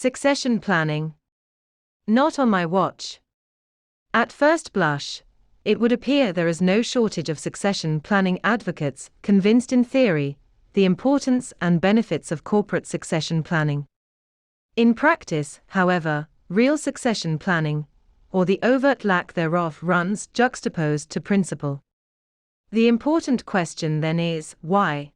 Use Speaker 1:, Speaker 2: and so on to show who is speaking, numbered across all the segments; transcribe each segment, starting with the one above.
Speaker 1: Succession planning. Not on my watch. At first blush, it would appear there is no shortage of succession planning advocates convinced in theory the importance and benefits of corporate succession planning. In practice, however, real succession planning, or the overt lack thereof, runs juxtaposed to principle. The important question then is, why?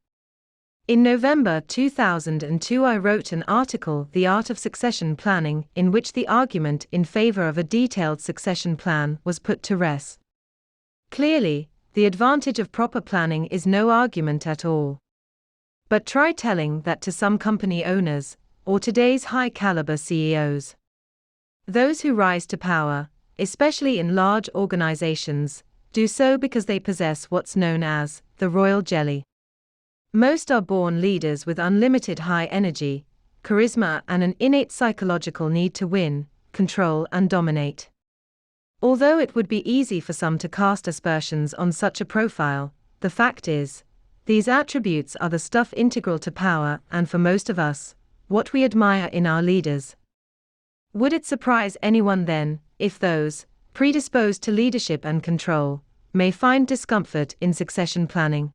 Speaker 1: In November 2002 I wrote an article, The Art of Succession Planning, in which the argument in favor of a detailed succession plan was put to rest. Clearly, the advantage of proper planning is no argument at all. But try telling that to some company owners, or today's high-caliber CEOs. Those who rise to power, especially in large organizations, do so because they possess what's known as the royal jelly. Most are born leaders with unlimited high energy, charisma, and an innate psychological need to win, control, and dominate. Although it would be easy for some to cast aspersions on such a profile, the fact is, these attributes are the stuff integral to power, and for most of us, what we admire in our leaders. Would it surprise anyone then, if those, predisposed to leadership and control, may find discomfort in succession planning?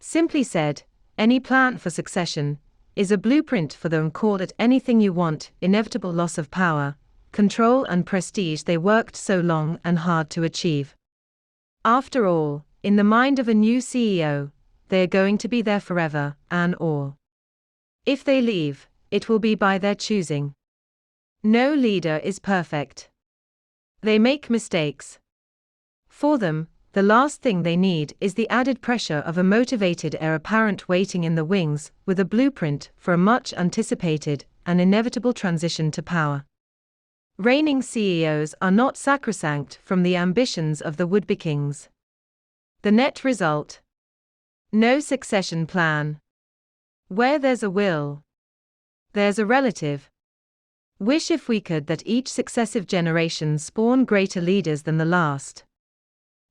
Speaker 1: Simply said, any plan for succession is a blueprint for them. Call it anything you want, inevitable loss of power, control, and prestige they worked so long and hard to achieve. After all, in the mind of a new CEO, they are going to be there forever and all. If they leave, it will be by their choosing. No leader is perfect. They make mistakes. For them, the last thing they need is the added pressure of a motivated heir apparent waiting in the wings, with a blueprint for a much anticipated and inevitable transition to power. Reigning CEOs are not sacrosanct from the ambitions of the would-be kings. The net result? No succession plan. Where there's a will, there's a relative. Wish if we could that each successive generation spawn greater leaders than the last.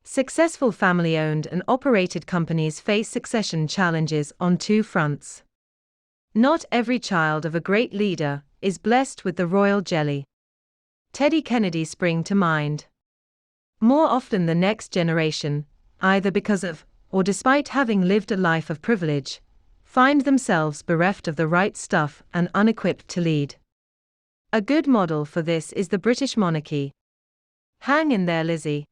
Speaker 1: Successful family-owned and operated companies face succession challenges on two fronts. Not every child of a great leader is blessed with the royal jelly. Teddy Kennedy spring to mind. More often the next generation, either because of, or despite having lived a life of privilege, find themselves bereft of the right stuff and unequipped to lead. A good model for this is the British monarchy. Hang in there, Lizzie.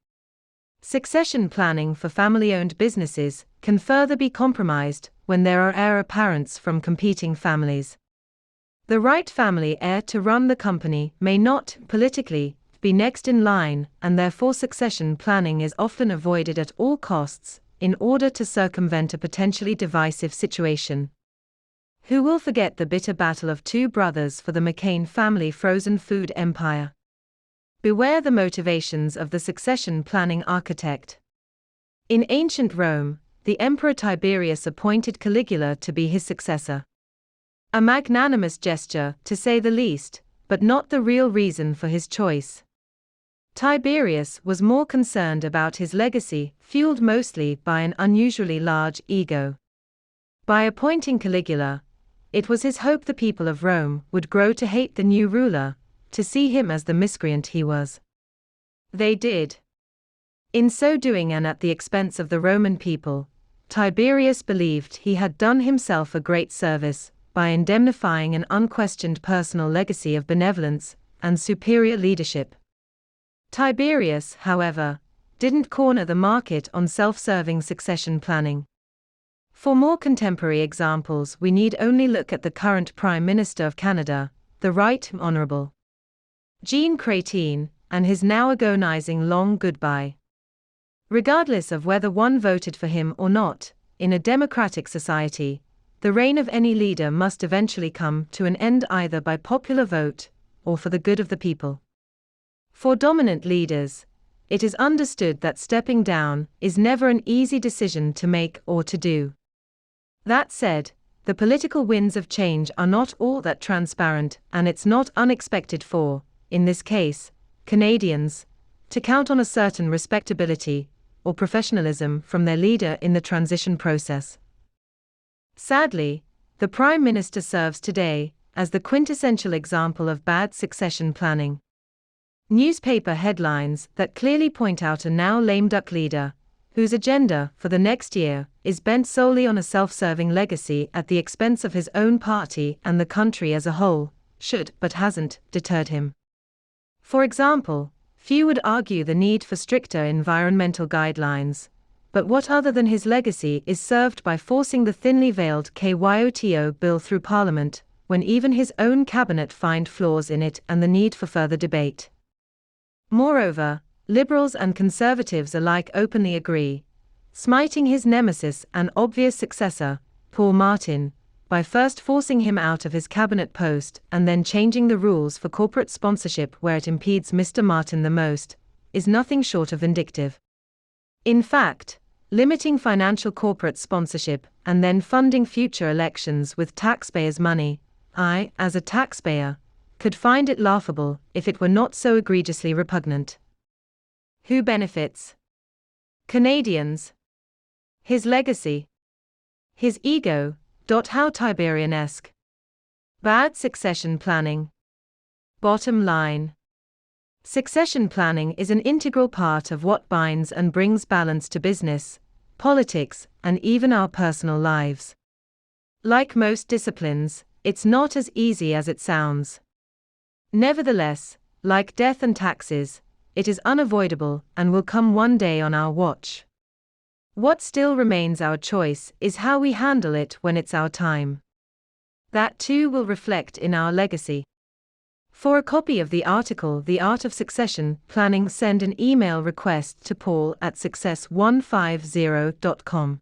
Speaker 1: Succession planning for family-owned businesses can further be compromised when there are heir apparents from competing families. The right family heir to run the company may not, politically, be next in line, and therefore succession planning is often avoided at all costs, in order to circumvent a potentially divisive situation. Who will forget the bitter battle of two brothers for the McCain family frozen food empire? Beware the motivations of the succession planning architect. In ancient Rome, the Emperor Tiberius appointed Caligula to be his successor. A magnanimous gesture, to say the least, but not the real reason for his choice. Tiberius was more concerned about his legacy, fueled mostly by an unusually large ego. By appointing Caligula, it was his hope the people of Rome would grow to hate the new ruler, to see him as the miscreant he was. They did. In so doing, and at the expense of the Roman people, Tiberius believed he had done himself a great service by indemnifying an unquestioned personal legacy of benevolence and superior leadership. Tiberius, however, didn't corner the market on self-serving succession planning. For more contemporary examples, we need only look at the current Prime Minister of Canada, the Right Honourable Jean Chrétien, and his now agonizing long goodbye. Regardless of whether one voted for him or not, in a democratic society, the reign of any leader must eventually come to an end either by popular vote or for the good of the people. For dominant leaders, it is understood that stepping down is never an easy decision to make or to do. That said, the political winds of change are not all that transparent, and it's not unexpected for, in this case, Canadians, to count on a certain respectability or professionalism from their leader in the transition process. Sadly, the Prime Minister serves today as the quintessential example of bad succession planning. Newspaper headlines that clearly point out a now lame duck leader, whose agenda for the next year is bent solely on a self-serving legacy at the expense of his own party and the country as a whole, should, but hasn't, deterred him. For example, few would argue the need for stricter environmental guidelines, but what other than his legacy is served by forcing the thinly veiled KYOTO bill through Parliament, when even his own cabinet find flaws in it and the need for further debate? Moreover, Liberals and Conservatives alike openly agree, smiting his nemesis and obvious successor, Paul Martin, by first forcing him out of his cabinet post and then changing the rules for corporate sponsorship where it impedes Mr. Martin the most, is nothing short of vindictive. In fact, limiting financial corporate sponsorship and then funding future elections with taxpayers' money, I, as a taxpayer, could find it laughable if it were not so egregiously repugnant. Who benefits? Canadians. His legacy. His ego. How Tiberian-esque. Bad succession planning. Bottom line. Succession planning is an integral part of what binds and brings balance to business, politics, and even our personal lives. Like most disciplines, it's not as easy as it sounds. Nevertheless, like death and taxes, it is unavoidable and will come one day on our watch. What still remains our choice is how we handle it when it's our time. That too will reflect in our legacy. For a copy of the article The Art of Succession Planning, send an email request to paul@success150.com.